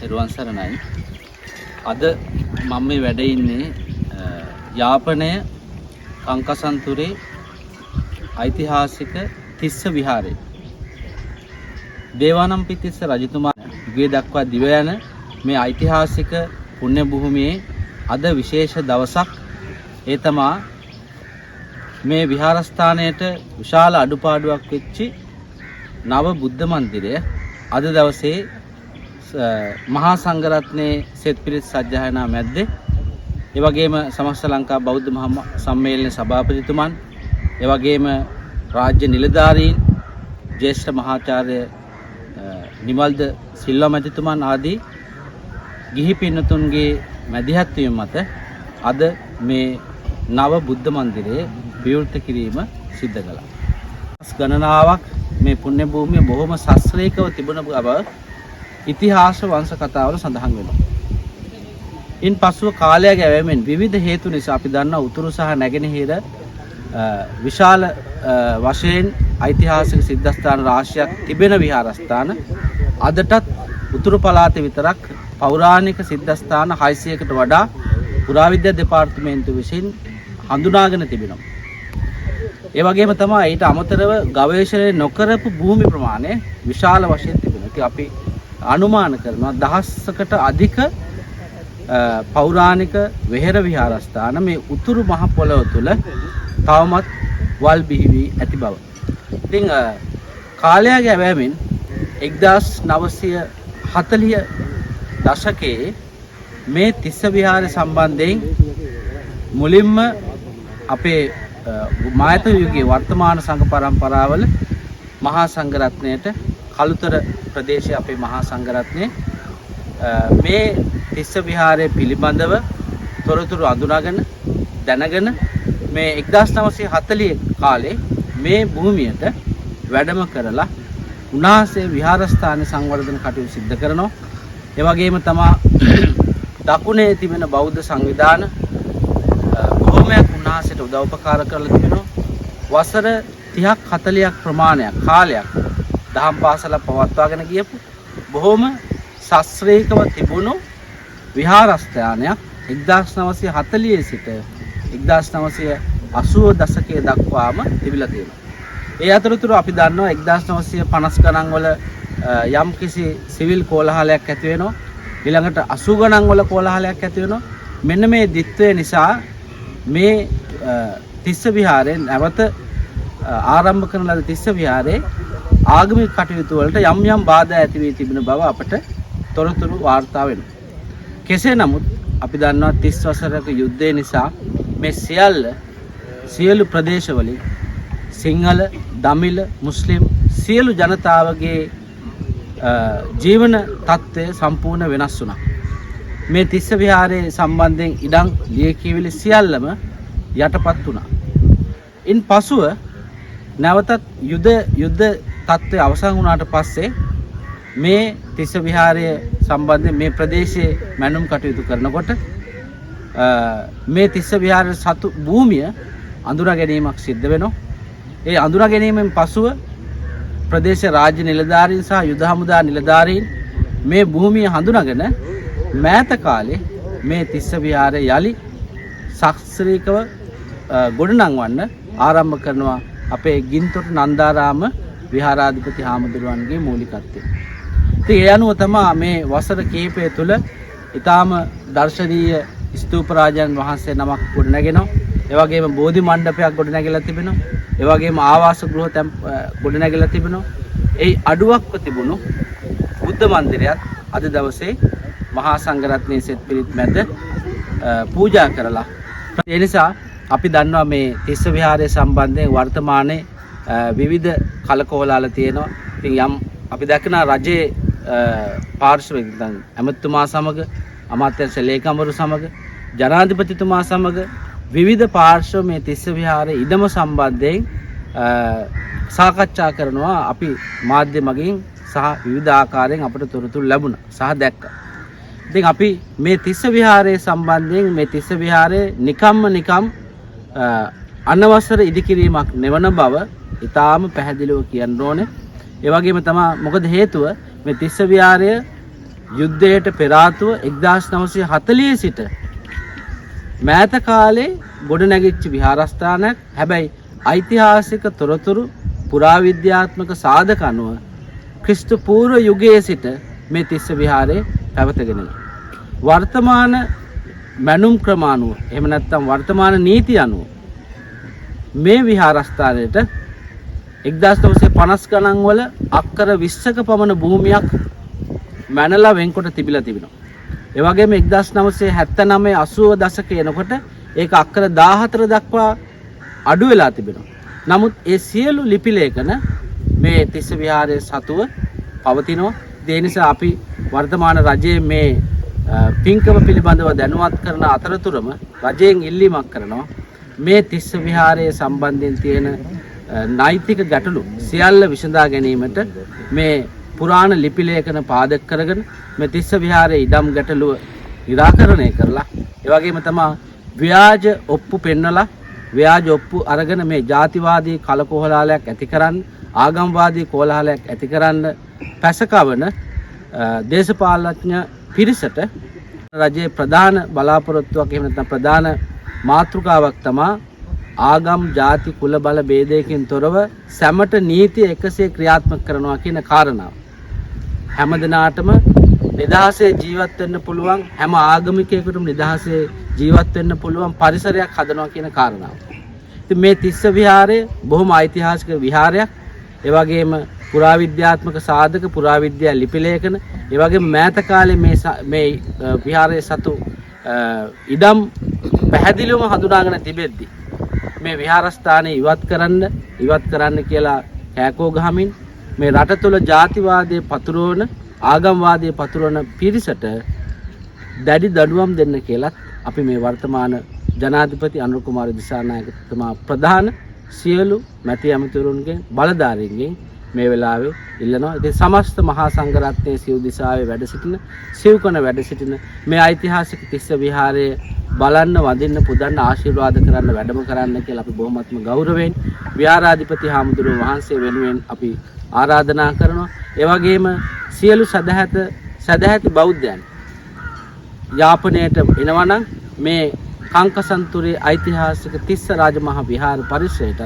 තෙරුවන් සරණයි. අද මම මේ වැඩ ඉන්නේ යාපනය කංකසන්තුරේ ඓතිහාසික තිස්ස විහාරයේ. දේවානම්පියතිස්ස රජතුමා යුගය දක්වා දිව යන මේ ඓතිහාසික පුණ්‍ය භූමියේ අද විශේෂ දවසක්. ඒ තමා මේ විහාරස්ථානයට විශාල අඩුපාඩුවක් වෙච්චි නව බුද්ධ මන්දිරය අද දවසේ මහා සංඝරත්නයේ සෙත් පිරිත් සජ්ජායනා මැද්දේ, ඒ වගේම සමස්ත ලංකා බෞද්ධ මහා සම්මේලනයේ සභාපතිතුමන්, ඒ වගේම රාජ්‍ය නිලධාරීන්, ජ්‍යෙෂ්ඨ මහාචාර්ය නිමල්ද සිල්වා මැතිතුමන් ආදී ගිහි පින්නතුන්ගේ මැදිහත් වීම මත අද මේ නව බුද්ධ මන්දිරයේ විවෘත කිරීම සිද්ධ කළා. ගණනාවක් මේ පුණ්‍ය භූමිය බොහොම ශාස්ත්‍රීයව තිබුණ බව ඉතිහාස වංශ කතාවල සඳහන් වෙනවා. ඉන් පසුව කාලය ගැවීමෙන් විවිධ හේතු නිසා අපි දන්නා උතුරු සහ නැගෙනහිර විශාල වශයෙන් ඓතිහාසික සිද්ධාස්ථාන රාශියක් තිබෙන විහාරස්ථාන අදටත් උතුරු පළාතේ විතරක් පෞරාණික සිද්ධාස්ථාන 600කට වඩා පුරාවිද්‍යා දෙපාර්තමේන්තුව විසින් හඳුනාගෙන තිබෙනවා. ඒ වගේම තමයි ඊට අමතරව ගවේෂණය නොකරපු භූමි ප්‍රමාණය විශාල වශයෙන් තිබෙනවා. ඉතින් අපි අනුමාන කරනවා දහසකට අධික පෞරාණික වෙහෙර විහාරස්ථාන මේ උතුරු මහ පොළොව තුළ තවමත් වල් බිහි වී ඇති බව. ඉතින් කාලය ගැවීමෙන් 1940 දශකයේ මේ තිස්ස විහාරය සම්බන්ධයෙන් මුලින්ම අපේ මායත යුගයේ වර්තමාන සංඝ පරම්පරාවල මහා සංඝරත්නයට කළුතර ප්‍රදේශයේ අපේ මහා සංඝරත්නයේ මේ තිස්ස විහාරය පිළිබඳව තොරතුරු අඳුනාගෙන දැනගෙන මේ 1940 කාලේ මේ භූමියට වැඩම කරලා උන්වහන්සේ විහාරස්ථාන සංවර්ධන කටයුතු සිද්ධ කරනවා. ඒ වගේම තමා දකුණේ තිබෙන බෞද්ධ සංවිධාන බොහෝමයක් උන්වහන්සේට උදව්පකාර කරලා තිබෙනවා. වසර 30ක් 40ක් ප්‍රමාණයක් කාලයක් දහම් පාසල පවත්වාගෙන ගියපු බොහොම ශාස්ත්‍රීයව තිබුණු විහාරස්ථානයක් 1940 සිට 1980 දශකයේ දක්වාම තිබිලා තියෙනවා. ඒ අතරතුර අපි දන්නවා 1950 ගණන් වල යම් කිසි සිවිල් කෝලහලයක් ඇති වෙනවා. ඊළඟට 80 ගණන් වල කෝලහලයක් ඇති වෙනවා. මෙන්න මේ දිත්වය නිසා මේ තිස්ස විහාරයෙන් නැවත ආරම්භ කරන ලද තිස්ස විහාරයේ ආගමික කටයුතු වලට යම් යම් බාධා ඇති වී තිබෙන බව අපට තොරතුරු වාර්තා වෙනවා. කෙසේ නමුත් අපි දන්නවා 30 වසරක යුද්ධය නිසා මේ සියලු ප්‍රදේශවලින් සිංහල, දමිළ, මුස්ලිම් සියලු ජනතාවගේ ජීවන තත්ත්වය සම්පූර්ණ වෙනස් වුණා. මේ තිස්ස විහාරයේ සම්බන්ධයෙන් ඉඩම් ලියකියවිලි සියල්ලම යටපත් වුණා. ඉන් පසුව නැවතත් යුද්ධ තත්ත්වය අවසන් වුණාට පස්සේ මේ තිස්ස විහාරය සම්බන්ධයෙන් මේ ප්‍රදේශයේ මැනුම් කටයුතු කරනකොට මේ තිස්ස විහාරයේ සතු භූමිය අඳුනා ගැනීමක් සිද්ධ වෙනවා. ඒ අඳුනා ගැනීමෙන් පසුව ප්‍රදේශ රාජ්‍ය නිලධාරීන් සහ යුද හමුදා නිලධාරීන් මේ භූමිය හඳුනාගෙන මෑත කාලේ මේ තිස්ස විහාරය යලි ශාස්ත්‍රීයව ගොඩනංවන්න ආරම්භ කරනවා අපේ ගින්තොට නන්දාරාම විහාරාධිපති හාමුදුරුවන්ගේ මූලිකත්වයෙන්. ඉතින් ඒ අනුව තමයි මේ වසර කිහිපය තුළ ඊටාම දර්ශනීය ස්තූප රාජයන් වහන්සේ නමක් ගොඩනගෙනවා. ඒ වගේම බෝධි මණ්ඩපයක් ගොඩනැගලා තිබෙනවා. ඒ වගේම ආවාස ගෘහ ගොඩනැගලා තිබෙනවා. ඒ අඩුවක්ව තිබුණු බුද්ධ මන්දිරයත් අද දවසේ මහා සංඝරත්නයේ සෙත් පිරිත් මැද පූජා කරලා. ඒ නිසා අපි දන්නවා මේ තිස්ස විහාරය සම්බන්ධයෙන් වර්තමානයේ විවිධ කලකෝලාල තියෙනවා. ඉතින් යම් අපි දැකන රජයේ පාර්ශ්වයෙන් දැන් ඇමතුමා සමග, අමාත්‍යංශ ලේකම්වරු සමග, ජනාධිපතිතුමා සමග විවිධ පාර්ශ්ව මේ තිස්ස විහාරයේ ඉඩම සම්බන්ධයෙන් සාකච්ඡා කරනවා. අපි මාධ්‍ය මගින් සහ විවිධ ආකාරයෙන් අපට තොරතුරු ලැබුණා සහ දැක්කා. ඉතින් අපි මේ තිස්ස විහාරයේ සම්බන්ධයෙන් මේ තිස්ස විහාරයේ නිකම් අනවසර ඉදිකිරීමක් නෙවන බව ඉතාම පැහැදිලිව කියන්න ඕනේ. ඒ වගේම තමයි මොකද හේතුව මේ තිස්ස විහාරය යුද්ධයට පෙර ආතුව 1940 සිට මෑත කාලේ ගොඩනැගිච්ච විහාරස්ථානයක්. හැබැයි ඓතිහාසික තොරතුරු පුරාවිද්‍යාත්මක සාධක අනුව ක්‍රිස්තු පූර්ව යුගයේ සිට මේ තිස්ස විහාරය පැවතගෙන වර්තමාන මැනුම් ක්‍රම අනුව එහෙම නැත්නම් වර්තමාන නීති අනුව මේ විහාරස්ථානයට 1950 ගණන් වල අක්කර 20ක පමණ භූමියක් මැනලා වෙන්කොට තිබිලා තිබෙනවා. ඒ වගේම 1979 80 දශකය එනකොට ඒක අක්කර 14 දක්වා අඩු වෙලා තිබෙනවා. නමුත් ඒ සියලු ලිපි ලේඛන මේ තිස්ස විහාරයේ සතුව පවතිනවා. ඒ නිසා අපි වර්තමාන රජයේ මේ පින්කම පිළිබඳව දැනුවත් කරන අතරතුරම රජයෙන් ඉල්ලීමක් කරනවා මේ තිස්ස විහාරයේ සම්බන්ධයෙන් තියෙන නෛතික ගැටලු සියල්ල විසඳා ගැනීමට මේ පුරාණ ලිපි ලේඛන පාදක කරගෙන මේ තිස්ස විහාරයේ ඉඩම් ගැටලුව निराකරණය කරලා ඒ වගේම තමයි ව්‍යාජ ඔප්පු පෙන්නලා ව්‍යාජ ඔප්පු අරගෙන මේ ජාතිවාදී කලකෝහලයක් ඇති කරන්න ආගම්වාදී කෝලහලයක් ඇති කරන්න පැසකවන දේශපාලඥ පිරිසට රජයේ ප්‍රධාන බලාපොරොත්තුවක් එහෙම නැත්නම් ප්‍රධාන මාතෘකාවක් තමයි ආගම් ජාති කුල බල ભેදයකින් තොරව සැමට නීතිය එකසේ ක්‍රියාත්මක කරනවා කියන කාරණාව. හැම දිනාටම නිදහසේ ජීවත් වෙන්න පුළුවන් හැම ආගමිකයෙකුටම නිදහසේ ජීවත් වෙන්න පුළුවන් පරිසරයක් හදනවා කියන කාරණාව. ඉතින් මේ තිස්ස විහාරය බොහොම ඓතිහාසික විහාරයක්. ඒ වගේම පුරාවිද්‍යාත්මක සාධක පුරාවිද්‍යා ලිපි ලේඛන ඒ වගේම මෑත කාලේ මේ විහාරයේ සතු ඉඩම් පැහැදිලිවම හඳුනාගෙන තිබෙද්දී මේ විහාරස්ථානය ඉවත් කරන්න කියලා කෑකෝ ගහමින් මේ රට තුළ ජාතිවාදයේ පතුරවන ආගම්වාදයේ පතුරවන පිරිසට දැඩි දඬුවම් දෙන්න කියලා අපි මේ වර්තමාන ජනාධිපති අනුර කුමාර දිසානායකතුමා ප්‍රධාන සියලු මැති ඇමතිවරුන්ගෙන් බලධාරීන්ගෙන් මේ වෙලාවේ ඉල්ලනවා. ඉතින් සමස්ත මහා සංඝරත්නයේ සිව් දිසාවේ වැඩ සිටින සිව්කන වැඩ සිටින මේ ඓතිහාසික තිස්ස විහාරයේ බලන්න වඳින්න පුදන්න ආශිර්වාද කරන්න වැඩම කරන්න කියලා අපි බොහොමත්ම ගෞරවයෙන් විහාරාධිපති හාමුදුරුවෝ වහන්සේ වෙනුවෙන් අපි ආරාධනා කරනවා. ඒ වගේම සියලු සදැහැති බෞද්ධයන් යාපනයට එනවනම් මේ කංකසන්තුරේ ඓතිහාසික තිස්ස රාජමහා විහාර පරිසරයට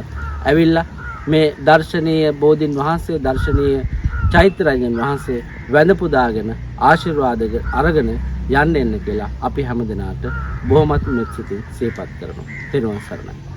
ඇවිල්ලා මේ දර්ශනීය බෝධින් වහන්සේ දර්ශනීය චෛත්‍යරාජන් වහන්සේ වැඳ පුදාගෙන ආශිර්වාද අරගෙන යන්න එන්න කියලා අපි හැමදෙනාට බොහොමත් මෙත් සිතින් සිහිපත් කරනවා. තෙරුවන් සරණයි.